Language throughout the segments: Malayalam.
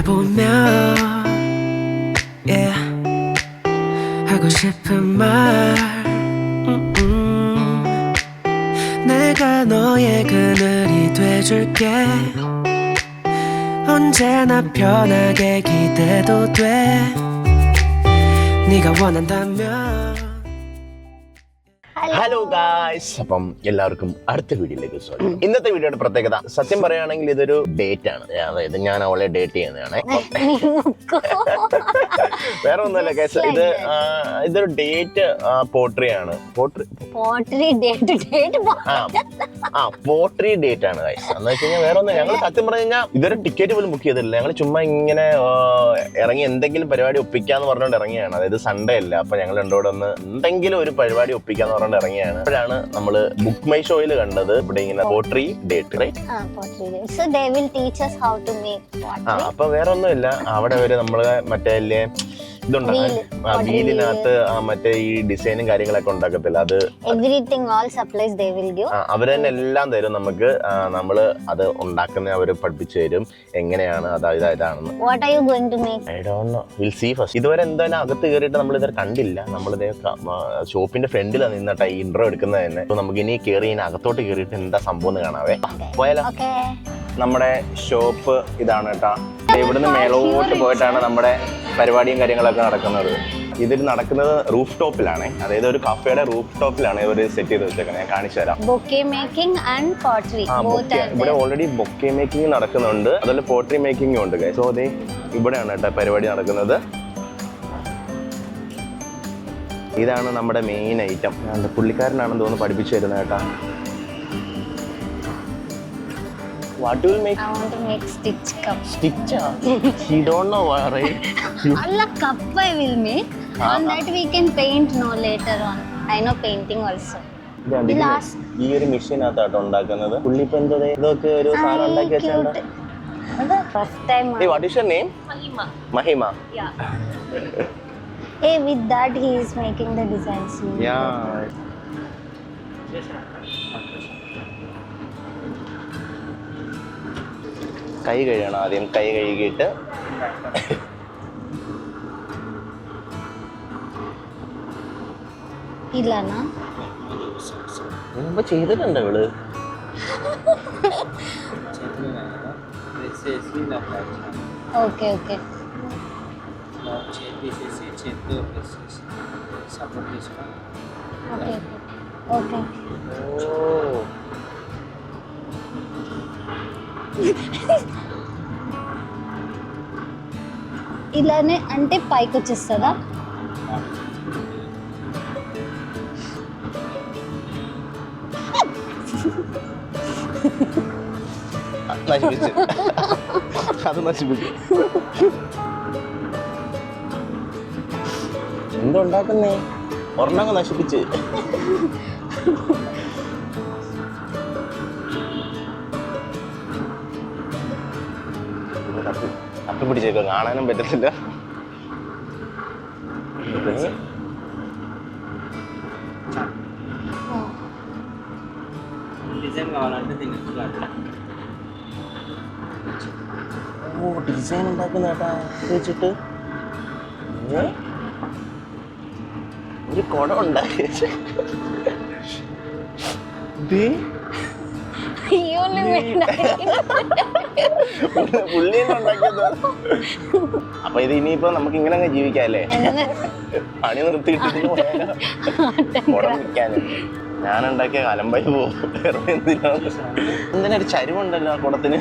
보면 yeah. 하고 싶은 말 내가 너의 그늘이 돼줄게 언제나 편하게 기대도 돼 네가 원한다면 ഹലോ ഗായ്സ്, അപ്പം എല്ലാവർക്കും അടുത്ത വീഡിയോയിലേക്ക് സ്വാഗതം. ഇന്നത്തെ വീഡിയോയുടെ പ്രത്യേകത സത്യം പറയുകയാണെങ്കിൽ ഇതൊരു ഡേറ്റ് ആണ്. അതായത് ഞാൻ അവളെ ഡേറ്റ് ചെയ്യുന്നതാണ്. വേറെ ഒന്നുമല്ല ഗൈസ്, ഇതൊരു ഡേറ്റ് പോട്രി ആണ്. പോട്രി ഡേറ്റ് ആണ് ഗൈസ്. എന്ന് വെച്ച് കഴിഞ്ഞാൽ വേറെ ഒന്നും, ഞങ്ങൾ സത്യം പറഞ്ഞു കഴിഞ്ഞാൽ ഇതൊരു ടിക്കറ്റ് പോലും ബുക്ക് ചെയ്തിട്ടില്ല. ഞങ്ങൾ ചുമ്മാ ഇങ്ങനെ ഇറങ്ങി എന്തെങ്കിലും പരിപാടി ഒപ്പിക്കാന്ന് പറഞ്ഞുകൊണ്ട് ഇറങ്ങിയാണ്. അതായത് സൺഡേ അല്ല, അപ്പൊ ഞങ്ങൾ രണ്ടോടെ ഒന്ന് എന്തെങ്കിലും ഒരു പരിപാടി ഒപ്പിക്കാന്ന് പറഞ്ഞുകൊണ്ട് ഇറങ്ങിയാണ്. അപ്പോഴാണ് നമ്മള് ബുക്ക് മൈ ഷോയിൽ കണ്ടത് ഇവിടെ ഇങ്ങനെ പോട്രി ഡേറ്റ്. അപ്പൊ വേറെ ഒന്നുമില്ല, അവിടെ വരെ നമ്മള് മറ്റേ ഇതുണ്ടാകും വീലിനകത്ത് മറ്റേ ഈ ഡിസൈനും കാര്യങ്ങളൊക്കെ ഉണ്ടാക്കത്തില്ല, അത് അവര് തന്നെ എല്ലാം തരും നമുക്ക്. നമ്മള് അത് ഉണ്ടാക്കുന്ന അവര് പഠിപ്പിച്ചു തരും എങ്ങനെയാണ് ഇതാണെന്ന്. ഇതുവരെ എന്തായാലും അകത്ത് കയറിയിട്ട് നമ്മൾ ഇതുവരെ കണ്ടില്ല. നമ്മളിതേ ഷോപ്പിന്റെ ഫ്രണ്ടിലാണ് നിന്നിട്ട് ഈ ഇൻട്രോ എടുക്കുന്നത് തന്നെ. നമുക്ക് ഇനി കയറി ഇനി അകത്തോട്ട് കയറിയിട്ട് എന്താ സംഭവം കാണാവേ. പോയാലോ? നമ്മുടെ ഷോപ്പ് ഇതാണ് കേട്ടാ. ഇവിടുന്ന് മേലോട്ട് പോയിട്ടാണ് നമ്മുടെ പരിപാടിയും കാര്യങ്ങളൊക്കെ നടക്കുന്നത്. ഇതിൽ നടക്കുന്നത് റൂഫ് ടോപ്പിലാണ്, അതായത് ഒരു കഫേയുടെ റൂഫ് ടോപ്പിലാണ് ഇവർ സെറ്റ് ചെയ്ത് വെച്ചേക്കുന്നത്. ഞാൻ കാണിച്ചു തരാം. ഇവിടെ ഓൾറെഡി ബൊക്കെ മേക്കിംഗ് നടക്കുന്നുണ്ട്, അതുപോലെ പോട്രി മേക്കിംഗും ഉണ്ട്. സോ അതെ ഇവിടെയാണ് കേട്ടോ പരിപാടി നടക്കുന്നത്. ഇതാണ് നമ്മുടെ മെയിൻ ഐറ്റം. പുള്ളിക്കാരനാണെന്ന് തോന്നുന്നു പഠിപ്പിച്ചു തരുന്നത് കേട്ടാ. What will make? I want to make stitch cup. Stitch? She don't know, right? Allah cup I will make. On that we can paint later on. I know painting also. ഈ ഒരു മെഷീനകത്താട്ടോ ഉണ്ടാക്കുന്നത്. പുള്ളി ഇപ്പൊ എന്തോ ഇതൊക്കെ ഒരു സാധനം ഉണ്ടാക്കി വെച്ചാൽ. First time. Hey, what is your name? Mahima. Yeah. Hey, with that he is making the designs. Yeah. കൈ കഴുകണം ആദ്യം. കൈ കഴുകിയിട്ട് ഇല്ലാന്നാ മുമ്പ് ചെയ്തിട്ടുണ്ട് ഇവള്. ఓకే ఓకే ఓకే ఓకే ఇలానే అంటే పైకి వచ్చేస్తుందా? നശിപ്പിച്ചു, അത് നശിപ്പിച്ചു. എന്തുണ്ടാക്കുന്നേ? ഒരെണ്ണങ്ങ് നശിപ്പിച്ച്. തപ്പി പിടിച്ചേക്കോ, കാണാനും പറ്റത്തില്ല. ഓ ഡിസൈൻ ഉണ്ടാക്കുന്ന കേട്ടാ വെച്ചിട്ട് ഒരു കുടം ഉണ്ടാക്കി. അപ്പൊ ഇത് ഇനിയിപ്പോ നമുക്ക് ഇങ്ങനെ അങ്ങ് ജീവിക്കാല്ലേ? പണി നിർത്തിയിട്ടിട്ട് കുടം വിൽക്കാനും. ഞാനുണ്ടാക്കിയ കലമ്പായി പോകും. എന്തിനാ ഒരു ചരിവുണ്ടല്ലോ ആ കുടത്തിന്?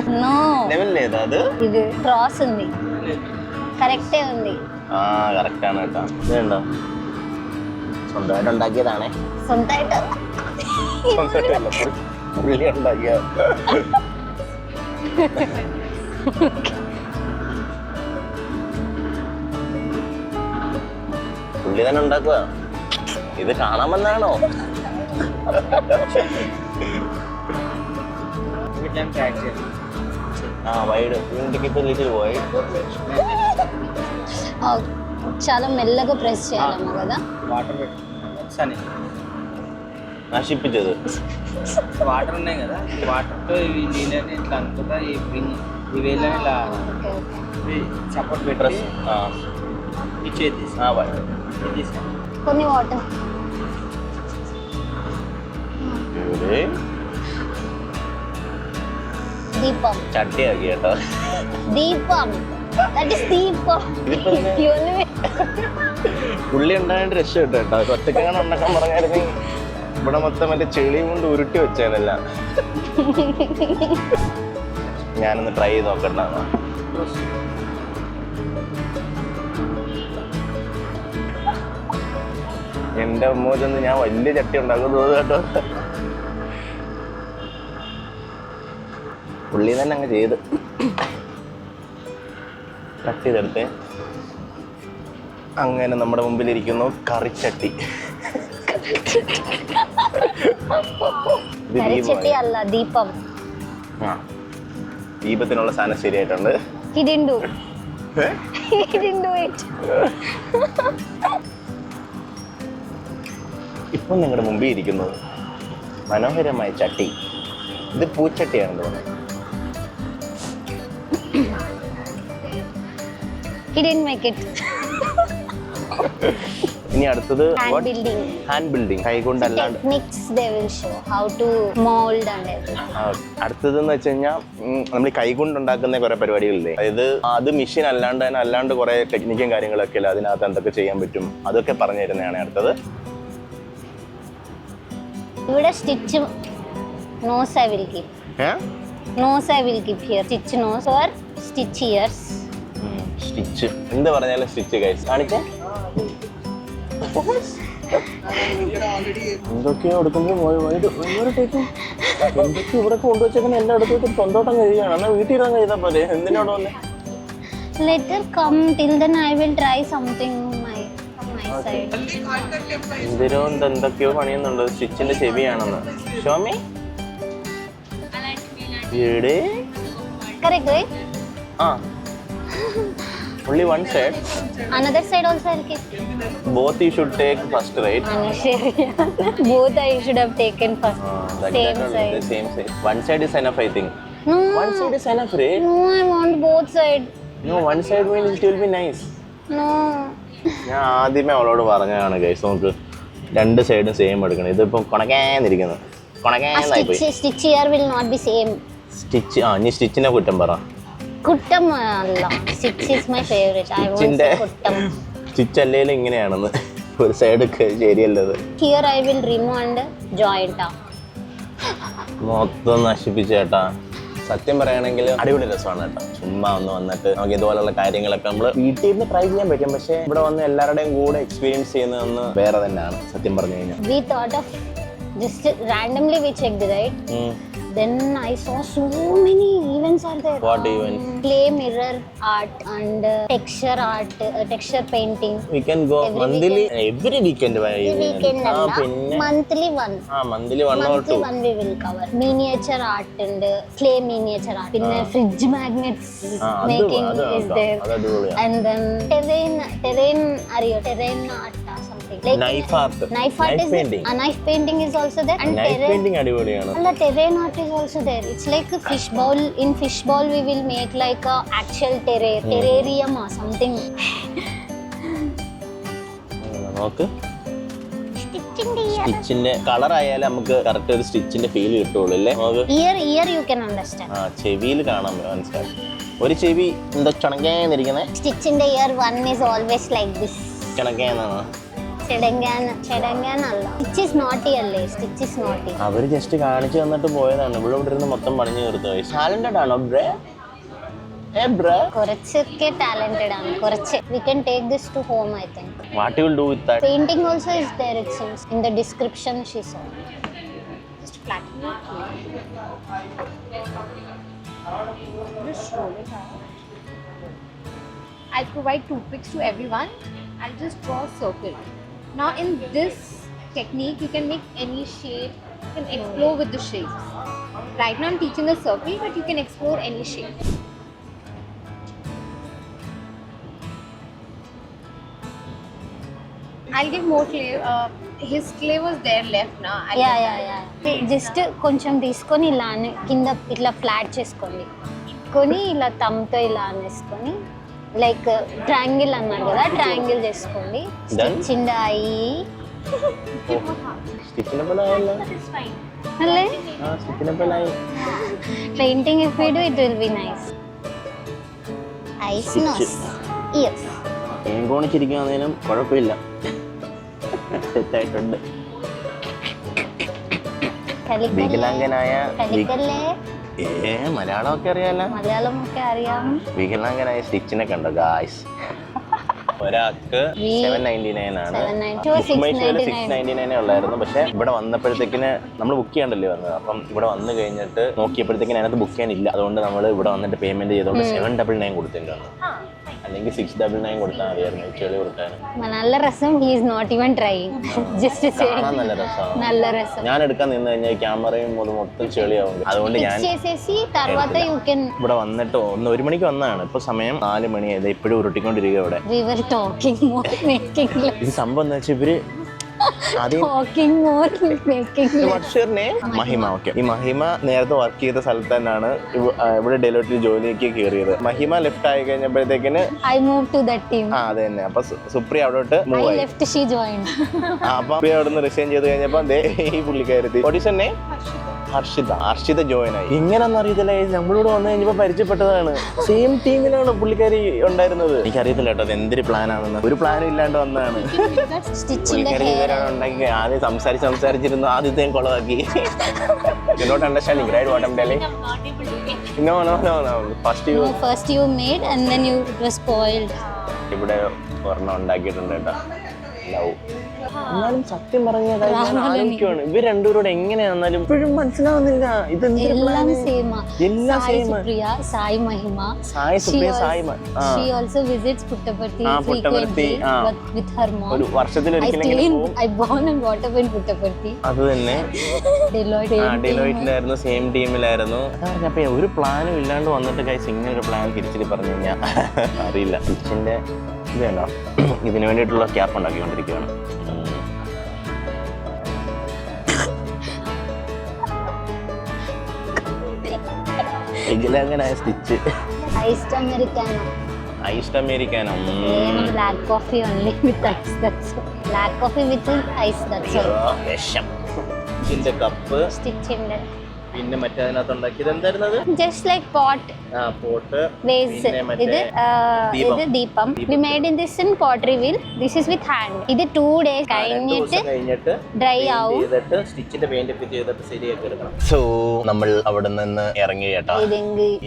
ലെവലിലേതാ അത്? ആ കറക്റ്റ് ആണ് കേട്ടോ. ഇതുണ്ടോ? സ്വന്തമായിട്ട് ഉണ്ടാക്കിയതാണേ. സ്വന്തമായിട്ടല്ല, പുള്ളി ഉണ്ടാക്കിയ. പുള്ളി തന്നെ ഉണ്ടാക്കുക. ഇത് കാണാമെന്നാണോ? వైడ్ ఇంటికి లిటిల్ వైడ్. చాలా మెల్లగా ప్రెస్ చేయాలమ్మా కదా. వాటర్ పెట్టుకొని నశిప్పించదు. వాటర్ ఉన్నాయి కదా, వాటర్తో ఇవి నీళ్ళని ఇట్లా అనుకుంటా ఈ ఇవేలా ఇలా ఓకే ఓకే సపోర్ట్ పెట్టి డ్రెస్ ఇచ్చేది తీసి కొన్ని వాటర్ దీపం ചട്ടി ആക്കി കേട്ടോ. ദീപം ദാറ്റ് ഈസ് ദീപം പുള്ളി ഉണ്ടായിട്ട് രക്ഷപ്പെട്ടു കേട്ടോ. ഒറ്റക്കങ്ങനെ ഉണ്ടാക്കാൻ പറഞ്ഞായിരുന്നു ഇവിടെ മൊത്തം മറ്റേ ചെളി കൊണ്ട് ഉരുട്ടി വെച്ചേനല്ല. ഞാനൊന്ന് ട്രൈ ചെയ്ത് നോക്കണ്ട. എന്റെ അമ്മൂന്ന് ഞാൻ വലിയ ചട്ടി ഉണ്ടാക്കും തോന്നുന്നു കേട്ടോ. പുള്ളി തന്നെ അങ്ങ് ചെയ്ത് കട്ട് ചെയ്തെടുത്ത് അങ്ങനെ നമ്മുടെ മുമ്പിലിരിക്കുന്നു കറിച്ചട്ടി. ഇത് കറിച്ചട്ടി അല്ല ദീപം. ആ ദീപത്തിനുള്ള സാധനം ശരിയായിട്ടുണ്ട്. He didn't do. He didn't do it. ഇപ്പം നിങ്ങളുടെ മുമ്പിൽ ഇരിക്കുന്നത് മനോഹരമായ ചട്ടി. ഇത് പൂച്ചട്ടിയാണെന്ന് തോന്നുന്നത്. He didn't make it. ഇനി അടുത്തത് Hand building. ഹാൻഡ് ബിൽഡിംഗ്, കൈകൊണ്ട് അല്ലാണ്ട്. Techniques they will show how to mold and everything. അടുത്തതെന്ന് വെച്ച് കഴിഞ്ഞാൽ നമ്മൾ ഈ കൈകൊണ്ട് ഉണ്ടാക്കുന്ന കുറെ പരിപാടികളില്ലേ, അതായത് അത് മെഷീൻ അല്ലാണ്ട് തന്നെ അല്ലാണ്ട് കുറെ ടെക്നിക്കും കാര്യങ്ങളൊക്കെ അല്ലേ, അതിനകത്ത് എന്തൊക്കെ ചെയ്യാൻ പറ്റും അതൊക്കെ പറഞ്ഞു തരുന്നതാണ് അടുത്തത്. ഇവിടെ stitch nos I will keep. Nose I will keep here. Stitch nose or stitch ears. Stitch എന്ത് പറഞ്ഞാലും സ്റ്റിച്ച് ഗൈസ് കാണിച്ചേ. എന്തൊക്കെയോ എടുക്കുമ്പോൾ എന്തൊക്കെ ഇവിടെ കൊണ്ടുവച്ചേക്കുന്ന എന്റെ അടുത്തോട്ട് സ്വന്തോട്ടം കഴിയുകയാണ്. എന്നാൽ വീട്ടിൽ ഇടാൻ കഴിയുന്ന പോലെ എന്തിനോട് വന്നെ. Later come, till then I will try something from my side. എന്തിനോ എന്തൊക്കെയോ പണിയുന്നുണ്ട്. സ്റ്റിച്ചിന്റെ ചെവിയാണെന്ന്. ഷോമി ഇവിടെ Correct, right? ആ only one side. Another side also I'll keep. Both you should take first, right? Both I should have taken first. Like Same that only, side. the same side. One side is enough, I think. No. One side is enough, right? No, I want both side. No, one side means it will be nice. No. ഞാൻ ആദ്യമേ അവളോട് പറഞ്ഞതാണ് ഗൈസ്, നമുക്ക് രണ്ട് സൈഡും സെയിം എടുക്കണം. ഇതിപ്പം കൊണക്കാന്നിരിക്കുന്നു, കൊണക്കാന്നായി പോയി. Stitch here will not be same. Stitch ഇനി സ്റ്റിച്ചിനെ കുറ്റം പറ. കുട്ടം അല്ല, stitch is my favorite. I want കുട്ടം. സ്റ്റിച്ച് അല്ലേലും ഇങ്ങനെയാണെന്ന്, ഒരു സൈഡ് ശരിയല്ലത്. Here I will remove and join it up. മൊത്തം നശിപ്പിച്ചേട്ടാ. സത്യം പറയുകയാണെങ്കിൽ അടിപൊളി രസമാണ് കേട്ടോ. ചുമ്മാ ഒന്ന് വന്നിട്ട് നമുക്ക് ഇതുപോലുള്ള കാര്യങ്ങളൊക്കെ നമ്മൾ വീട്ടിൽ നിന്ന് ട്രൈ ചെയ്യാൻ പറ്റും. പക്ഷെ ഇവിടെ വന്ന് എല്ലാവരുടെയും കൂടെ എക്സ്പീരിയൻസ് ചെയ്യുന്നതെന്ന് വേറെ തന്നെയാണ് സത്യം പറഞ്ഞു കഴിഞ്ഞാൽ. We thought of just randomly we checked, right? Then I saw so many events are there. What events? Clay mirror art and texture art, texture painting. We can go monthly, every weekend. Every weekend പിന്നെ monthly one. monthly one or two. Monthly one we will cover. Miniature art and clay miniature art. പിന്നെ fridge magnets making is there. And then terrain art something. Like Knife art. Knife art is painting. Knife painting is also there. And Knife painting അടിപൊളിയാണ്. അല്ല, terrain art is also there. It's like a fish bowl. In fish bowl we will make like a actual terrarium or something. നോക്ക്, സ്റ്റിച്ചിന്റെ കളർ ആയാലും നമുക്ക് കറക്റ്റ് ഒരു സ്റ്റിച്ചിന്റെ ഫീൽ കിട്ടുള്ളൂ അല്ലേ. Ear you can understand. ചെവിയിൽ കാണാൻ മനസ്സിലായി. ഒരു ചെവി എന്താ ചണക്കേന്നിരിക്കുന്നത്. Stitch in the ear one is always like this. ചണക്കേന്നാണ്. ചെടങ്ങാനല്ല. Stitch is naughty അല്ലേ? Stitch is naughty. അവര് ജസ്റ്റ് കാണിച്ചു തന്നിട്ട് പോയതാണ്. ഇവിടെ ഇരുന്ന് മൊത്തം പണിഞ്ഞു തീർത്തു. ടാലന്റഡ് ആണോ ബ്രേ? കുറച്ചൊക്കെ ടാലന്റഡ് ആണ്, കുറച്ച്. We can take this to home, I think. What you will do with that? Painting also is there, it seems. In the description she saw. Just flatten it. Just roll it out. I'll provide toothpicks to everyone. I'll just draw a circle. Now in this technique you can make any shape, you can explore with the shapes. Right now I'm teaching a circle, but you can explore any shape. I'll give more clay. His clay was there left now. Yeah. Just కొంచెం తీసుకొని ఇలా కింద ఇట్లా ఫ్లాట్ చేసుకోండి. చేసుకొని ఇలా తమ్తో ఇలా అనేసుకొని లైక్ ట్రయాంగిల్ అన్నారు కదా, ట్రయాంగిల్ చేసుకోండి. స్టిచ్చింగ్ అయ్యి అల్లే painting if you do it will be nice. Eyes nose ears കോണിച്ചിരിക്കുന്നതിനും കുഴപ്പമില്ല, സെറ്റായിട്ടുണ്ട്. വികലാംഗനായ മലയാളമൊക്കെ അറിയാലോ, മലയാളമൊക്കെ അറിയാം. വികലാംഗനായ സ്റ്റിച്ചിനെ കണ്ടോ ഗായ്സ്? ഒരാൾക്ക് 799 ആണ്, 699 ഉള്ളായിരുന്നു. പക്ഷെ ഇവിടെ വന്നപ്പോഴത്തേക്കിന് നമ്മൾ ബുക്ക് ചെയ്യാണ്ടല്ലേ വന്നത്. അപ്പം ഇവിടെ വന്നു കഴിഞ്ഞിട്ട് നോക്കിയപ്പോഴത്തേക്കിന് അതിനകത്ത് ബുക്ക് ചെയ്യാനില്ല. അതുകൊണ്ട് നമ്മൾ ഇവിടെ വന്നിട്ട് പേയ്മെന്റ് ചെയ്തോണ്ട് 799 കൊടുത്തിട്ടുണ്ട്. അല്ലെങ്കിൽ 699 കൊടുത്താൽ മതിയായിരുന്നു ചെളി കൊടുക്കാൻ. നല്ല രസം. He is not even trying, just കാണാൻ നല്ല രസമാണ്. നല്ല രസം. ഞാൻ എടുക്കാൻ നിന്ന് കഴിഞ്ഞാൽ ക്യാമറയും മൊത്തം ചെളിയാവും. അതുകൊണ്ട് ഞാൻ ഇവിടെ വന്നിട്ട് 1 മണിക്ക് വന്നതാണ്. ഇപ്പൊ സമയം 4 മണിയായത്. ഇപ്പോഴും ഉരുട്ടിക്കൊണ്ടിരിക്കുക ഇവിടെ. ഇത് സംഭവം എന്താ വെച്ചാൽ ഇവര് മഹിമ. ഓക്കെ, ഈ മഹിമ നേരത്തെ വർക്ക് ചെയ്ത സ്ഥലത്ത് തന്നെയാണ് ഇവിടെ ഡെലോയിറ്റിൽ ജോലിക്ക് കയറിയത്. മഹിമ ലെഫ്റ്റ് ആയി കഴിഞ്ഞപ്പോഴത്തേക്കിന് അതെ തന്നെ. അപ്പൊ സുപ്രിയ അവിടോട്ട് മൂവ് ആയി. അപ്പൊ സുപ്രിയ അവിടെ നിന്ന് റിസൈൻ ചെയ്ത് കഴിഞ്ഞപ്പോ ഈ പുള്ളിക്കാരത്തി ഓഡിഷനെ ഹർഷിത ജോയിൻ ആയി. ഇങ്ങനെയൊന്നും അറിയത്തില്ല, നമ്മളിവിടെ വന്നു കഴിഞ്ഞപ്പോ പരിചയപ്പെട്ടതാണ്. സെയിം ടീമിലാണ് പുള്ളിക്കാരി ഉണ്ടായിരുന്നത്. എനിക്കറിയത്തില്ല കേട്ടോ അത് എന്തൊരു പ്ലാനാണെന്ന്. ഒരു പ്ലാനും ഇല്ലാണ്ട് വന്നതാണ്. പുള്ളിക്കാരി ഇവരാണ് ഉണ്ടാക്കി. ആദ്യം സംസാരിച്ചിരുന്നു, ആദ്യത്തെയും കുളമാക്കി. You not understanding, right? What I'm telling? No. First you made and then you were spoiled. ഇവിടെ ഒരെണ്ണം ഉണ്ടാക്കിയിട്ടുണ്ട് കേട്ടോ, ലവ്. എന്നാലും സത്യം പറഞ്ഞ ആലോചിക്കുവാണ് ഇവർ രണ്ടുപേരോട് എങ്ങനെയാണെന്നാലും ഇപ്പോഴും മനസ്സിലാവുന്നില്ല. ഇത് എല്ലാം സായി മഹിമ, Sai Supriya, Sai she also visits Puttaparthi frequently with her mom. ഒരു വർഷത്തിൽ ഒരിക്കലെങ്കിലും I born and brought up in Puttaparthi. അത് തന്നെ ഡെലോയിറ്റിലായിരുന്നു, സെയിം ടീമിലായിരുന്നു. അപ്പൊ ഒരു പ്ലാനും ഇല്ലാണ്ട് വന്നിട്ട് ഗൈസ് ഇങ്ങനെ ഒരു പ്ലാൻ തിരിച്ചിട്ട് പറഞ്ഞു കഴിഞ്ഞാൽ അറിയില്ല. സ്റ്റിച്ചിന്റെ ഇത് വേണ്ട, ഇതിനു വേണ്ടിയിട്ടുള്ള ക്യാപ്പ് ഉണ്ടാക്കിക്കൊണ്ടിരിക്കുകയാണ്. എങ്കിലങ്ങനെ stitch iced americano black coffee only with ice, that's all. Black coffee with ice, that's all. വിഷം. ഇതിന്റെ കപ്പ് സ്റ്റിച്ചിന്റെ പിന്നെ മറ്റേ അതിനകത്ത് ഉണ്ടാക്കിയത് എന്തായിരുന്നത്? Just like pot, pot, vase. ഇത് ദീപം. We made in this in pottery wheel. This is with hand. ഇത് 2 days കഴിഞ്ഞിട്ട് ഡ്രൈ ആവും. ചെയ്തിട്ട് സ്റ്റിച്ചിന്റെ പെയിന്റ് ഒക്കെ ചെയ്തിട്ട് ശരിയാക്കി എടുക്കണം. സോ നമ്മൾ അവിടെ നിന്ന് ഇറങ്ങി കേട്ടോ.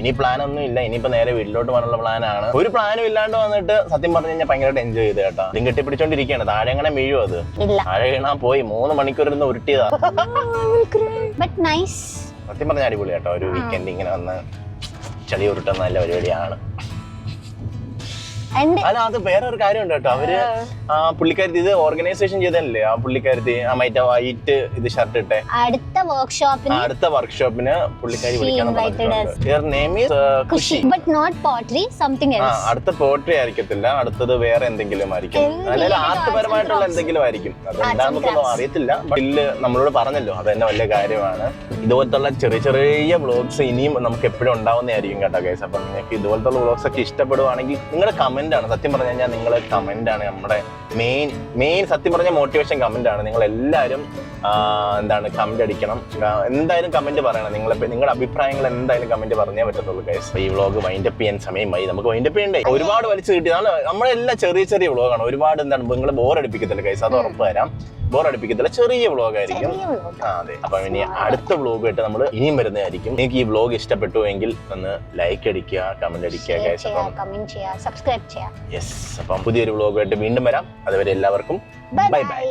ഇനി പ്ലാൻ ഒന്നും ഇല്ല. ഇനിയിപ്പോ നേരെ വീട്ടിലോട്ട് പോകാനുള്ള പ്ലാനാണ്. ഒരു പ്ലാനും ഇല്ലാണ്ട് വന്നിട്ട് സത്യം പറഞ്ഞു കഴിഞ്ഞാൽ ഭയങ്കരമായിട്ട് എൻജോയ് ചെയ്ത് കേട്ടോ. ഇതിന് കെട്ടിപ്പിടിച്ചോണ്ടിരിക്കുകയാണ്. താഴെ അങ്ങനെ വീഴും. അത് താഴെ വീണാ പോയി. 3 മണിക്കൂർ ഇരുന്ന് ഉരുട്ടിയതാ. But nice. സത്യം പറഞ്ഞ അടിപൊളി കേട്ടോ. ഒരു വീക്കെൻഡ് ഇങ്ങനെ വന്ന് ചളി ഉരുട്ടുന്ന നല്ല പരിപാടിയാണ്. അല്ല, അത് വേറെ ഒരു കാര്യമുണ്ട് കേട്ടോ. അവര് പുള്ളിക്കാരത്തി ഇത് ഓർഗനൈസേഷൻ ചെയ്തല്ലേ, ആ പുള്ളിക്കാരത്തി മറ്റേ വൈറ്റ് ഇത് ഷർട്ട് ഇട്ടെ അടുത്ത വർക്ക്ഷോപ്പിന് പുള്ളിക്കാരി അടുത്ത പോട്രി ആയിരിക്കത്തില്ല, അടുത്തത് വേറെ എന്തെങ്കിലും ആയിരിക്കും. അല്ലെങ്കിൽ ആർട്ട്പരമായിട്ടുള്ള എന്തെങ്കിലും ആയിരിക്കും. അതെന്താണെന്നൊന്നും അറിയത്തില്ല. ബില്ല് നമ്മളോട് പറഞ്ഞല്ലോ, അത് തന്നെ വലിയ കാര്യമാണ്. ഇതുപോലത്തുള്ള ചെറിയ ചെറിയ വ്ളോഗ്സ് ഇനിയും നമുക്ക് എപ്പോഴും ഉണ്ടാവുന്നതായിരിക്കും കേട്ടോ ഗൈസ്. അപ്പൊ നിങ്ങൾക്ക് ഇതുപോലത്തുള്ള വ്ളോഗ്സ് ഒക്കെ ഇഷ്ടപ്പെടുവാണെങ്കിൽ നിങ്ങളുടെ കമന്റ് ആണ്. സത്യം പറഞ്ഞു കഴിഞ്ഞാൽ നിങ്ങളെ കമന്റ് ആണ് നമ്മുടെ മെയിൻ സത്യം പറഞ്ഞ മോട്ടിവേഷൻ കമന്റ് ആണ്. നിങ്ങൾ എല്ലാവരും എന്താണ് കമന്റ് അടിക്കണം. എന്തായാലും കമന്റ് പറയണം. നിങ്ങളുടെ അഭിപ്രായങ്ങൾ എന്തായാലും കമന്റ് പറഞ്ഞേ പറ്റത്തുള്ളൂ ഗൈസ്. ഈ വ്ളോഗ് വൈൻഡപ്പ് ചെയ്യാൻ സമയമായി. നമുക്ക് വൈൻഡപ്പ് ചെയ്യണ്ടേ? ഒരുപാട് വലിച്ചു കിട്ടിയതാണ്. നമ്മളെല്ലാം ചെറിയ ചെറിയ വ്ളോഗാണ്. ഒരുപാട് എന്താണ് നിങ്ങൾ ബോറടിപ്പിക്കത്തില്ല ഗൈസ്, അത് ഉറപ്പ് തരാം. ബോറടിപ്പിക്കത്തില്ല, ചെറിയ വ്ളോഗായിരിക്കും. അതെ. അപ്പൊ ഇനി അടുത്ത വ്ളോഗായിട്ട് നമ്മൾ ഇനിയും വരുന്നതായിരിക്കും. നിങ്ങൾക്ക് ഈ വ്ളോഗ് ഇഷ്ടപ്പെട്ടു എങ്കിൽ ഒന്ന് ലൈക്ക് അടിക്കുക, കമന്റ് അടിക്കുക ഗൈസ്. അപ്പം യെസ്, അപ്പം പുതിയൊരു വ്ളോഗായിട്ട് വീണ്ടും വരാം. അതുവരെ എല്ലാവർക്കും ബൈ ബൈ.